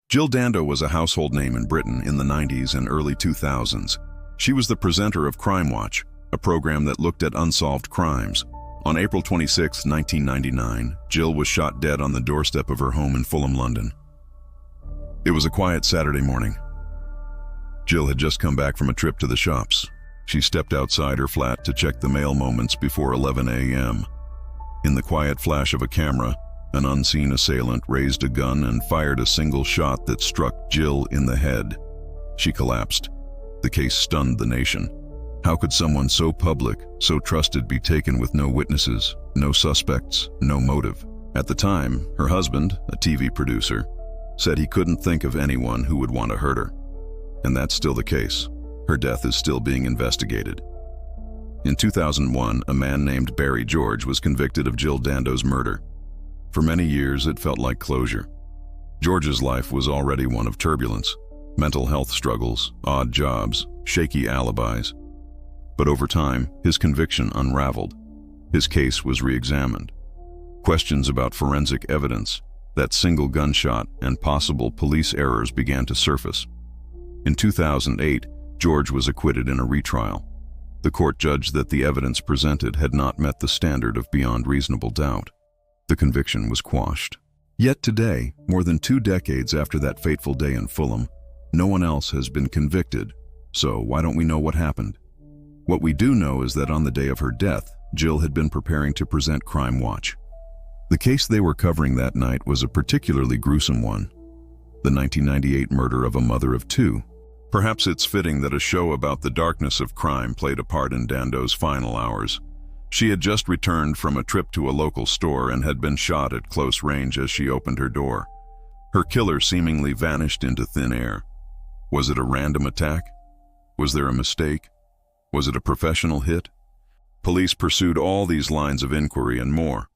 Jill Dando was a household name in Britain in the 90s and early 2000s. She was the presenter of Crime Watch, a program that looked at unsolved crimes. On April 26, 1999, Jill was shot dead on the doorstep of her home in Fulham, London. It was a quiet Saturday morning. Jill had just come back from a trip to the shops. She stepped outside her flat to check the mail moments before 11 a.m. In the quiet flash of a camera, an unseen assailant raised a gun and fired a single shot that struck Jill in the head. She collapsed. The case stunned the nation. How could someone so public, so trusted, be taken with no witnesses, no suspects, no motive? At the time, her husband, a TV producer, said he couldn't think of anyone who would want to hurt her. And that's still the case. Her death is still being investigated. In 2001, a man named Barry George was convicted of Jill Dando's murder. For many years, it felt like closure. George's life was already one of turbulence, mental health struggles, odd jobs, shaky alibis. But over time, his conviction unraveled. His case was re-examined. Questions about forensic evidence, that single gunshot, and possible police errors began to surface. In 2008, George was acquitted in a retrial. The court judged that the evidence presented had not met the standard of beyond reasonable doubt. The conviction was quashed. Yet today, more than 2 decades after that fateful day in Fulham, no one else has been convicted. So why don't we know what happened? What we do know is that on the day of her death, Jill had been preparing to present Crime Watch. The case they were covering that night was a particularly gruesome one: the 1998 murder of a mother of 2. Perhaps it's fitting that a show about the darkness of crime played a part in Dando's final hours. She had just returned from a trip to a local store and had been shot at close range as she opened her door. Her killer seemingly vanished into thin air. Was it a random attack? Was there a mistake? Was it a professional hit? Police pursued all these lines of inquiry and more.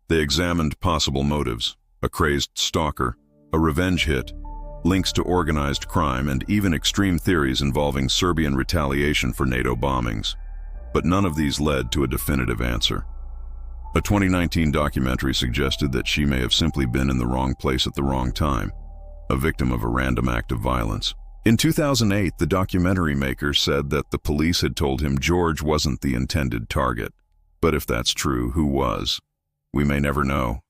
They examined possible motives: a crazed stalker, a revenge hit, links to organized crime, and even extreme theories involving Serbian retaliation for NATO bombings. But none of these led to a definitive answer. A 2019 documentary suggested that she may have simply been in the wrong place at the wrong time, a victim of a random act of violence. In 2008, the documentary maker said that the police had told him George wasn't the intended target. But if that's true, who was? We may never know.